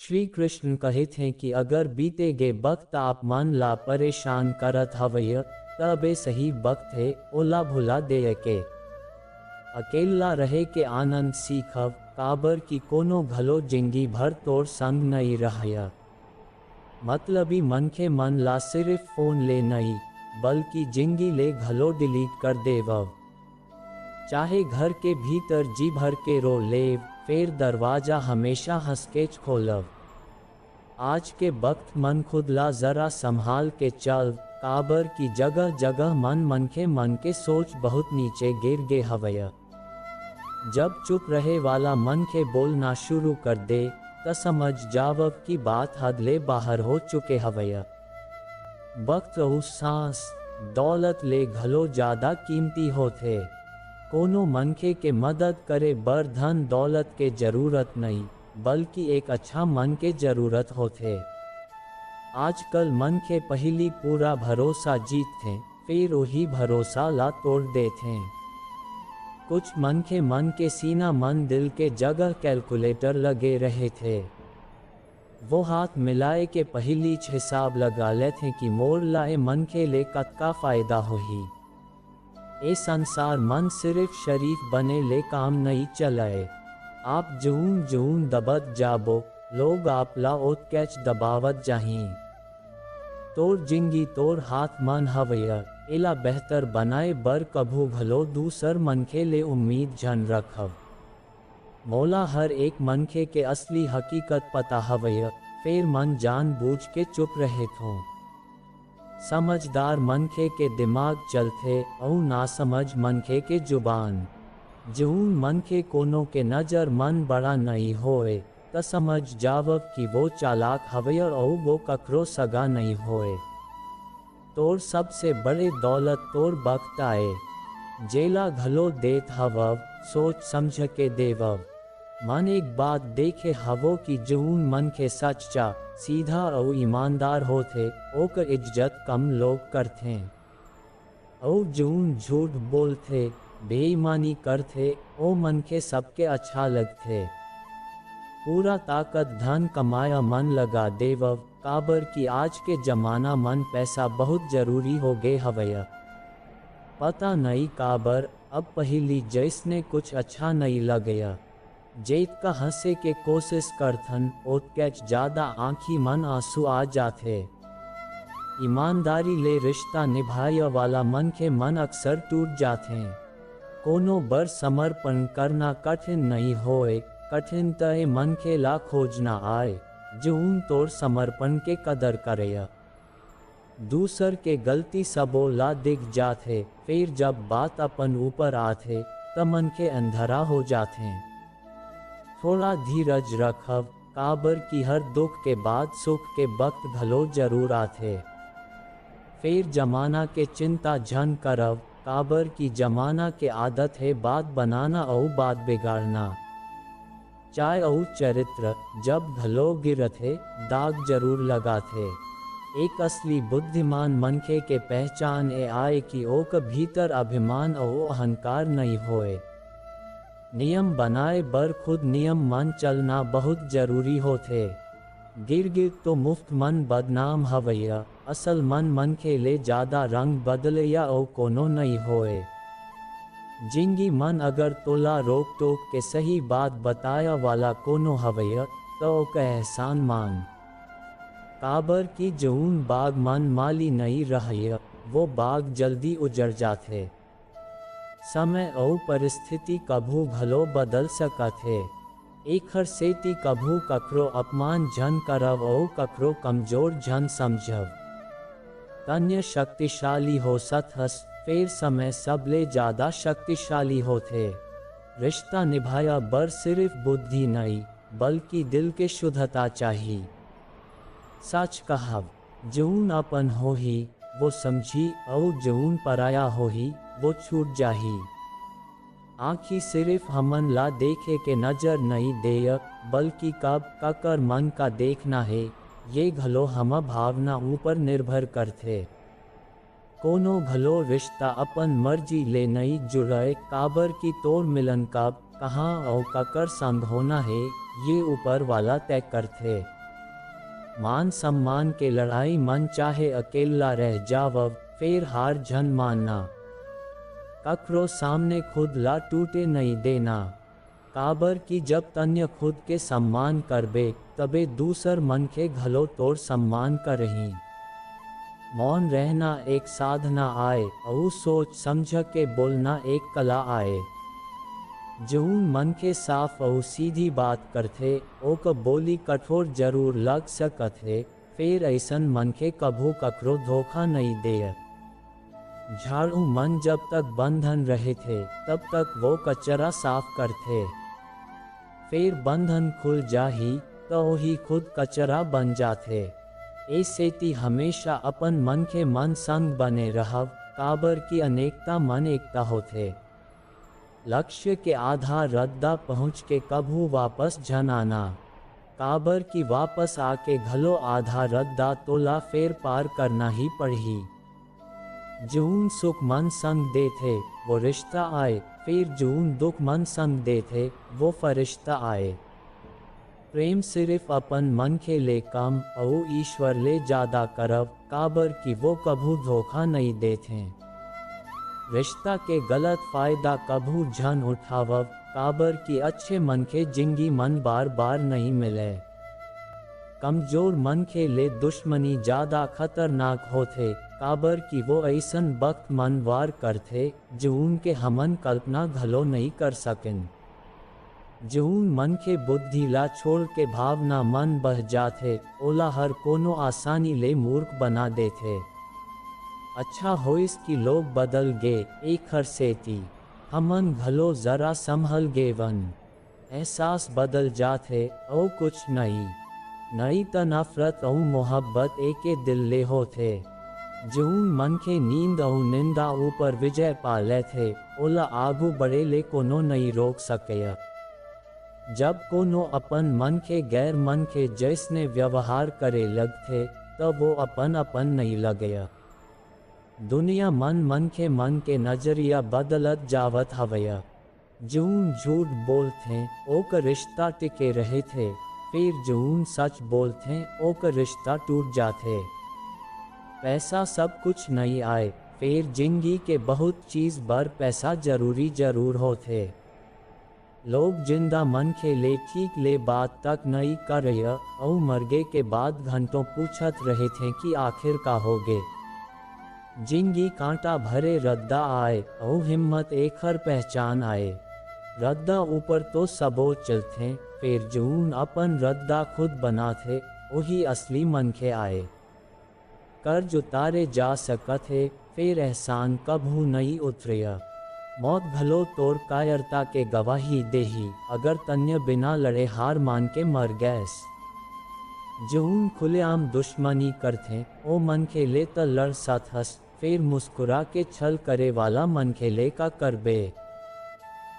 श्री कृष्ण कहते हैं कि अगर बीते गे वक्त आप मन ला परेशान करत हवय तबे सही वक्त है ओला भुला दे के अकेला रहे के आनंद सीखव काबर की कोनो भलो जिंदगी भर तोर संग नहीं रहया। मतलबी मनखे मन ला सिर्फ फोन ले नहीं बल्कि जिंदगी ले घलो डिलीट कर देवव। चाहे घर के भीतर जी भर के रो लेव फिर दरवाजा हमेशा हंस के खोलव। आज के वक्त मन खुद ला जरा संभाल के चल काबर की जगह जगह मनखे मन के सोच बहुत नीचे गिर गे हवय। जब चुप रहे वाला मनखे बोलना शुरू कर दे त समझ जावव की बात हद ले बाहर हो चुके हवय। वक्त और सांस दौलत ले घलो ज्यादा कीमती होते। कोनो मनखे के मदद करे बर धन दौलत के जरूरत नहीं बल्कि एक अच्छा मन के जरूरत होते। आजकल मनखे पहली पूरा भरोसा जीतते फिर वही भरोसा ला तोड़ देते। कुछ मनखे मन के सीना मन दिल के जगह कैलकुलेटर लगे रहे थे। वो हाथ मिलाए के पहली हिसाब लगा लेते कि मोर लाए मनखे ले कतका फायदा होही। ए संसार मन सिर्फ शरीफ बने ले काम नहीं चलाए। आप जून जून दबत जाबो लोग आप ला ओत कैच दबावत जाही। तोर जिंदगी तोर हाथ मन हवय एला बेहतर बनाए बर कभू भलो दूसर मनखे ले उम्मीद जन रखव। मोला हर एक मनखे के असली हकीकत पता हवय फिर मन जान बूझ के चुप रहे थो। समझदार मनखे के दिमाग चलते और नासमझ मनखे के जुबान। जून मनखे कोनो के नजर मन बड़ा नहीं होए त समझ जावब कि वो चालाक हवय और वो ककरो सगा नहीं होए। तोर सबसे बड़े दौलत तोर वक्त आए जेला घलो देत हवव सोच समझ के देवव। मन एक बात देखे हवो कि जून मन के सच्चा सीधा और ईमानदार होते ओकर इज्जत कम लोग करते और जून झूठ बोलते बेईमानी करते ओ मन के सबके अच्छा लगते। पूरा ताकत धन कमाया मन लगा देवव काबर की आज के जमाना मन पैसा बहुत जरूरी हो गए हवया। पता नहीं काबर अब पहली जैसने कुछ अच्छा नहीं लगया। जेत का हंसे के कोशिश करथन ओत कैच ज्यादा आँखी मन आंसू आ जाते। ईमानदारी ले रिश्ता निभाया वाला मन के मन अक्सर टूट जाते। कोनो बर समर्पण करना कठिन नहीं होए कठिन तय मन के ला खोजना आए जून तोर समर्पण के कदर करेया। दूसर के गलती सबो ला दिख जाते फिर जब बात अपन ऊपर आते त मन के अंधेरा हो जाते। थोड़ा धीरज रखव काबर की हर दुख के बाद सुख के वक्त भलो जरूर आते। फिर जमाना के चिंता झन करव काबर की जमाना के आदत है बात बनाना और बात बिगाड़ना। चाय और चरित्र जब घलो गिरथे दाग जरूर लगाथे। एक असली बुद्धिमान मनखे के पहचान ए आए कि ओक भीतर अभिमान और अहंकार नहीं होए। नियम बनाए बर खुद नियम मन चलना बहुत जरूरी होथे। गिर तो मुफ्त मन बदनाम हवैया असल मन मनखे ले ज्यादा रंग बदलया और कोनो नहीं होए। जिंदगी मन अगर तोला रोक टोक के सही बात बताया वाला कोनो हवैया तो ओका एहसान मान। काबर की जऊन बाग मन माली नहीं रहया वो बाग जल्दी उजड़ जाते। समय और परिस्थिति कभू भलो बदल सकथे। एखर सेती कभू ककरो अपमान झन करव और ककरो कमजोर झन समझव। तन्य शक्तिशाली हो सकथस फिर समय सबले ज्यादा शक्तिशाली होते। रिश्ता निभाया बर सिर्फ बुद्धि नहीं बल्कि दिल के शुद्धता चाहिए। सच कहव जऊन अपन होही वो समझी और जऊन पराया होही वो छूट जाही। आँखी सिर्फ हमन ला देखे के नजर नहीं देय बल्कि कब ककर मन का देखना है ये घलो हम भावना ऊपर निर्भर करते। कोनो भलो रिश्ता अपन मर्जी ले नहीं जुड़े काबर की तोर मिलन कब कहाँ और ककर संग होना है ये ऊपर वाला तय करते। मान सम्मान के लड़ाई मन चाहे अकेला रह जावव फिर हार जन मानना। ककरो सामने खुद ला टूटे नहीं देना। काबर की जब तन्य खुद के सम्मान करबे तबे दूसर मन के घलो तोड़ सम्मान करही। मौन रहना एक साधना आए और सोच समझ के बोलना एक कला आए। जऊन मन के साफ और सीधी बात करथे ओक बोली कठोर जरूर लग सकथे फिर ऐसन मन के कभू ककरो धोखा नहीं दे। झाड़ू मन जब तक बंधन रहे थे तब तक वो कचरा साफ करथे। फिर बंधन खुल जाही तो ही खुद कचरा बन जाथे। ऐसे ती हमेशा अपन मन के मन संग बने रहव काबर की अनेकता मन एकता होथे। लक्ष्य के आधार रद्दा पहुँच के कभू वापस जन आना। काबर की वापस आके घलो आधा रद्दा तोला फेर पार करना ही पड़ही। जून सुख मन संग दे थे वो रिश्ता आए फिर जून दुख मन संग दे थे वो फरिश्ता आए। प्रेम सिर्फ अपन मन के ले कम और ईश्वर ले ज्यादा करव काबर की वो कभू धोखा नहीं देते। रिश्ता के गलत फायदा कभू झन उठावव काबर की अच्छे मन के जिंदगी मन बार बार नहीं मिले। कमजोर मन के ले दुश्मनी ज्यादा खतरनाक होते काबर की वो ऐसन वक्त मन वार करते जून के हमन कल्पना घलो नहीं कर सकें। जून मन के बुद्धि ला छोड़ के भावना मन बह जाते ओला हर कोनो आसानी ले मूर्ख बना देते। अच्छा होइस कि लोग बदल गे एक हर सेती हमन घलो जरा संभल गे वन। एहसास बदल जाते और कुछ नहीं त नफरत और मोहब्बत एके दिल ले होते। जून मन के नींद और निंदा ऊपर विजय पा लेते ओला आगू बढ़े ले कोनो नहीं रोक सके। जब कोनो अपन मन के गैर मन के जैसने व्यवहार करे लगते तब वो अपन नहीं लगे। दुनिया मन के नजरिया बदलत जावत हवया। जून झूठ बोलते ओक रिश्ता टिके रहे थे फिर जून सच बोलते ओक रिश्ता टूट जाते। पैसा सब कुछ नहीं आए फिर जिंदगी के बहुत चीज बर पैसा जरूर होते। लोग जिंदा मन के ले ठीक ले बात तक नहीं कर रहे और मरगे के बाद घंटों पूछत रहे थे कि आखिर का होगे। जिंदगी कांटा भरे रद्दा आए और हिम्मत एक हर पहचान आए। रद्दा ऊपर तो सबो चलते फिर जून अपन रद्दा खुद बनाते वही असली मन के आए। कर्ज उतारे जा सकते फिर एहसान कभू नहीं उतरे। मौत भलो तोर कायरता के गवाही देही अगर तन्य बिना लड़े हार मान के मर गैस। जून खुलेआम दुश्मनी करते ओ मन के ले त लड़ साथ हंस फिर मुस्कुरा के छल करे वाला मन के ले का करबे।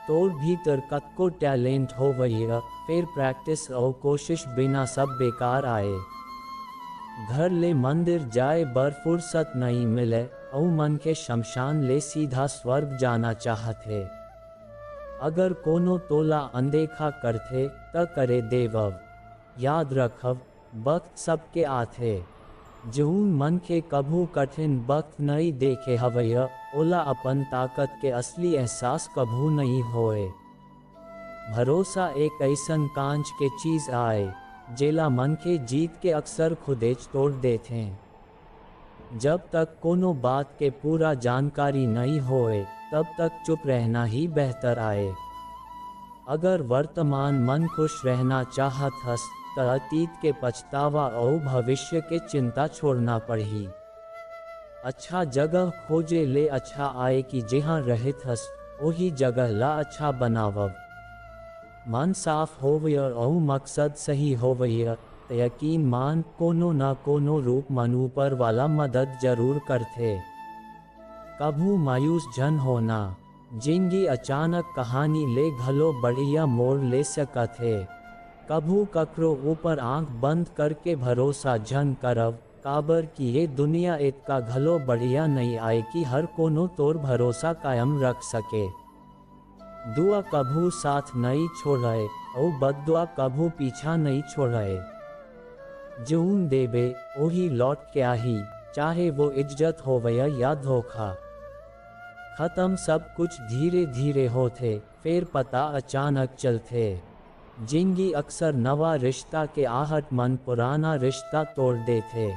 तोर भीतर कतको टैलेंट हो वही फिर प्रैक्टिस और कोशिश बिना सब बेकार आए। घर ले मंदिर जाए बर फुर्सत नहीं मिले और मन के शमशान ले सीधा स्वर्ग जाना चाहते। अगर कोनो तोला अनदेखा करते त करे देवव। याद रखव वक्त सबके आथे। जून मन के कभू कठिन वक्त नहीं देखे हवय ओला अपन ताकत के असली एहसास कभू नहीं होए। भरोसा एक ऐसन कांच के चीज आए जेला मन के जीत के अक्सर खुदेच तोड़ देते हैं। जब तक कोनो बात के पूरा जानकारी नहीं होए तब तक चुप रहना ही बेहतर आए। अगर वर्तमान मन खुश रहना चाहत हस त अतीत के पछतावा और भविष्य के चिंता छोड़ना पड़ी। अच्छा जगह खोजे ले अच्छा आए कि जहाँ रहत हस वही जगह ला अच्छा बनावव। मन साफ होवय और मकसद सही होवय त यकीन मान कोनो न कोनो रूप मन ऊपर वाला मदद जरूर करते। कभू मायूस जन होना। जिंदगी अचानक कहानी ले घलो बढ़िया मोड़ ले सकथे। कभू ककरो ऊपर आंख बंद करके भरोसा जन करव काबर की ये दुनिया इतना घलो बढ़िया नहीं आए कि हर कोनो तोर भरोसा कायम रख सके। दुआ कभू साथ नहीं छोड़े और बददुआ कभू पीछा नहीं छोड़े। जून देबे ओही लौट के आही, चाहे वो इज्जत होवे या धोखा। खत्म सब कुछ धीरे धीरे होते, फिर पता अचानक चलते। जिंदगी अक्सर नवा रिश्ता के आहट मन पुराना रिश्ता तोड़ देते।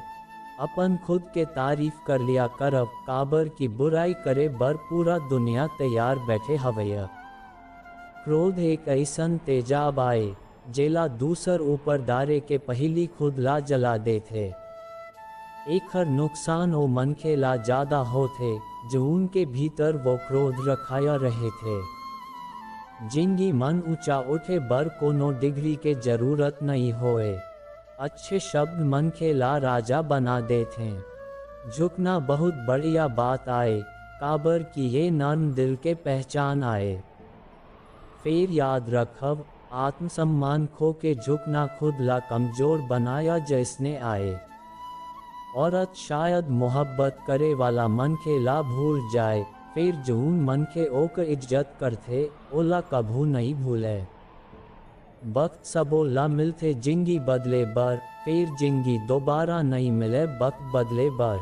अपन खुद के तारीफ कर लिया करब, काबर की बुराई करे बर पूरा दुनिया तैयार बैठे हवैया। क्रोध एक ऐसन तेजाब आए, जेला दूसर ऊपर डारे के पहली खुद ला जला देते। एकर नुकसान ओ मनखे ला ज्यादा होते, जो उनके भीतर वो क्रोध रखाया रहे थे। जिंदगी मन ऊंचा उठे बर कोनो डिग्री के जरूरत नहीं होए। अच्छे शब्द मनखे ला राजा बना देते। झुकना बहुत बढ़िया बात आए, काबर की ये नर्म दिल के पहचान आए। फिर याद रखब, आत्मसम्मान खो के झुकना खुद ला कमजोर बनाया जैसने आए। औरत शायद मोहब्बत करे वाला मनखे ला भूल जाए, फिर जून मनखे ओकर इज्जत करते ओला कभू नहीं भूले। वक्त सबो ला मिलते जिंदगी बदले बर, फिर जिंदगी दोबारा नहीं मिले वक्त बदले बर।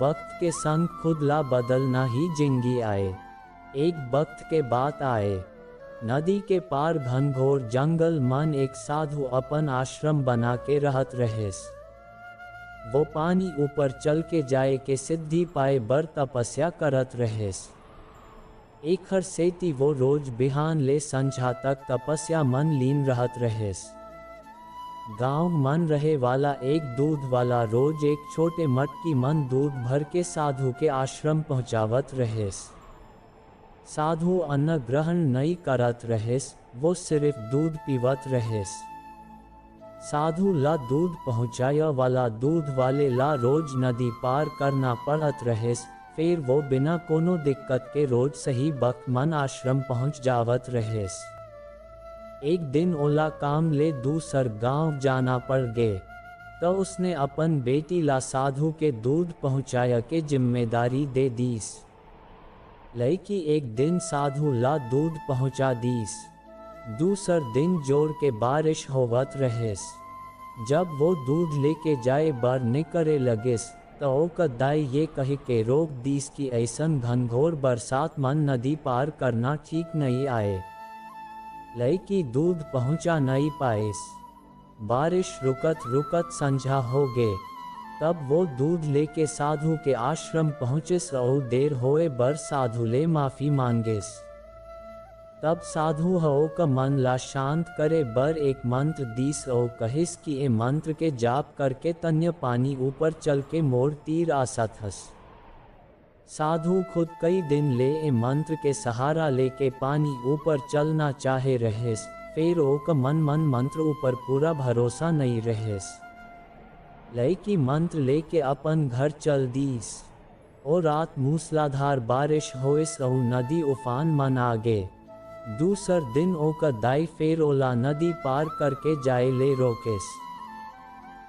वक्त के संग खुद ला बदलना ही जिंदगी आए। एक वक्त के बात आए, नदी के पार घनघोर जंगल मन एक साधु अपन आश्रम बना के रहत रहेस। वो पानी ऊपर चल के जाए के सिद्धि पाए बर तपस्या करत रहेस। एकर सेती वो रोज बिहान ले संझा तक तपस्या मन लीन रहत रहेस। गांव मन रहे वाला एक दूध वाला रोज एक छोटे मटकी मन दूध भर के साधु के आश्रम पहुंचावत रहेस। साधु अन्न ग्रहण नहीं करत रहेस, वो सिर्फ दूध पीवत रहेस। साधु ला दूध पहुंचाया वाला दूध वाले ला रोज नदी पार करना पड़त रहेस, फिर वो बिना कोनो दिक्कत के रोज सही वक्त मन आश्रम पहुंच जावत रहेस। एक दिन ओला काम ले दूसर गांव जाना पड़ गए, तो उसने अपन बेटी ला साधु के दूध पहुंचाया के जिम्मेदारी दे दीस। लड़की एक दिन साधु ला दूध पहुंचा दीस। दूसर दिन जोर के बारिश होवत रहेस। जब वो दूध लेके जाए बर निकरे लगेस, तो ओकर दाई ये कहे के रोक दीस कि ऐसन घनघोर बरसात मन नदी पार करना ठीक नहीं आए। लड़की दूध पहुंचा नहीं पाएस। बारिश रुकत रुकत संझा हो गए। तब वो दूध लेके साधु के आश्रम पहुँचिस और देर होए बर साधु ले माफी मांगेस। तब साधु हो का मन ला शांत करे बर एक मंत्र दीस और कहिस कि ए मंत्र के जाप करके तन्य पानी ऊपर चल के मोर तीर आसत हस। साधु खुद कई दिन ले ए मंत्र के सहारा लेके पानी ऊपर चलना चाहे रहेस, फिर ओ का मन मंत्र ऊपर पूरा भरोसा नहीं रहेस। लड़की मंत्र लेके अपन घर चल दीस। और रात मूसलाधार बारिश होइस और नदी उफान मन आ गए। दूसर दिन ओकर दाई फेर ओला नदी पार करके जाए ले रोकेस।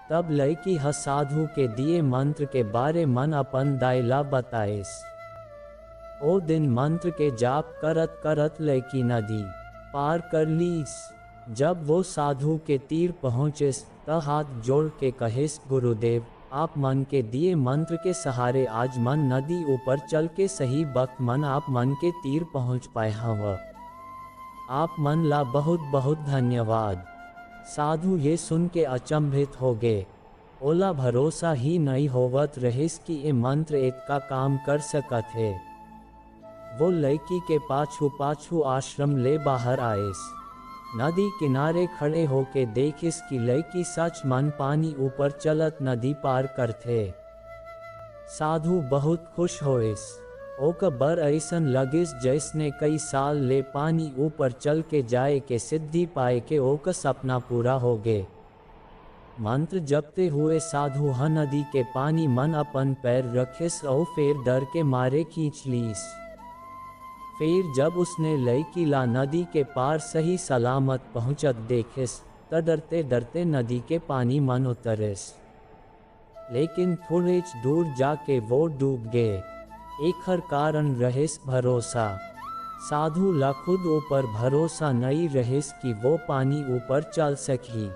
तब लड़की साधु के दिए मंत्र के बारे मन अपन दाई ला बताएस। ओ दिन मंत्र के जाप करत करत लड़की नदी पार कर लीस। जब वो साधु के तीर पहुँचिस, त हाथ जोड़ के कहिस, गुरुदेव आप मन के दिए मंत्र के सहारे आज मन नदी ऊपर चल के सही वक्त मन आप मन के तीर पहुँच पाए हव। आप मन ला बहुत बहुत धन्यवाद। साधु ये सुन के अचंभित हो गए। ओला भरोसा ही नहीं होवत रहिस कि ये मंत्र इतना काम कर सकत है। वो लड़की के पाछू पाछू आश्रम ले बाहर आएस। नदी किनारे खड़े होके देखिस कि लड़की सच मन पानी ऊपर चलत नदी पार करथे। साधु बहुत खुश होइस। ओका बर ऐसन लगिस जैसने कई साल ले पानी ऊपर चल के जाए के सिद्धि पाए के ओका सपना पूरा हो गए। मंत्र जपते हुए साधु नदी के पानी मन अपन पैर रखिस और फिर डर के मारे खींच लीस। फिर जब उसने लड़की ला नदी के पार सही सलामत पहुँचत देखिस, त डरते डरते नदी के पानी मन उतरिस। लेकिन थोड़े दूर जाके वो डूब गए। एकर कारण रहिस भरोसा। साधु ला खुद ऊपर भरोसा नहीं रहिस कि वो पानी ऊपर चल सकी।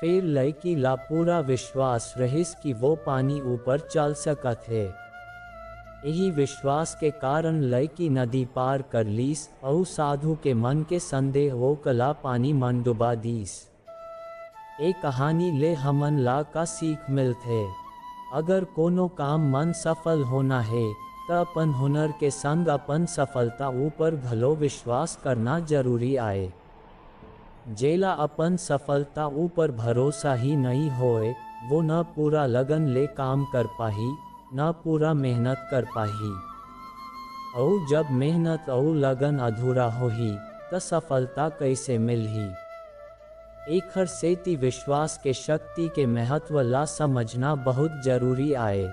फिर लड़की ला पूरा विश्वास रहिस कि वो पानी ऊपर चल सकत है। यही विश्वास के कारण लड़की नदी पार कर लीस और साधु के मन के संदेह हो कला पानी मन डुबा दीस। एक कहानी ले हमन ला का सीख मिलते, अगर कोनो काम मन सफल होना है तो अपन हुनर के संग अपन सफलता ऊपर भलो विश्वास करना जरूरी आए। जेला अपन सफलता ऊपर भरोसा ही नहीं होए, वो न पूरा लगन ले काम कर पाही न पूरा मेहनत कर पाही। और जब मेहनत और लगन अधूरा होही तो सफलता कैसे मिलही। एखर सेती विश्वास के शक्ति के महत्व ला समझना बहुत जरूरी आए।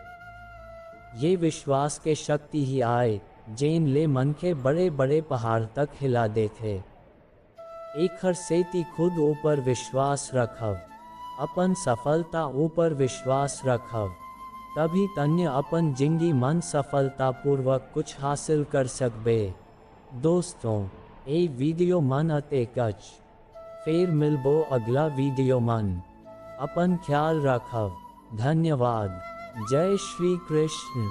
ये विश्वास के शक्ति ही आए जेन ले मन के बड़े बड़े पहाड़ तक हिला देथे। एखर सेती खुद ऊपर विश्वास रखव, अपन सफलता ऊपर विश्वास रखव, तभी तन्य अपन जिंदगी मन सफलता पूर्वक कुछ हासिल कर सकबे। दोस्तों, ए वीडियो मन अते कच, फिर मिलबो अगला वीडियो मन। अपन ख्याल रखव। धन्यवाद। जय श्री कृष्ण।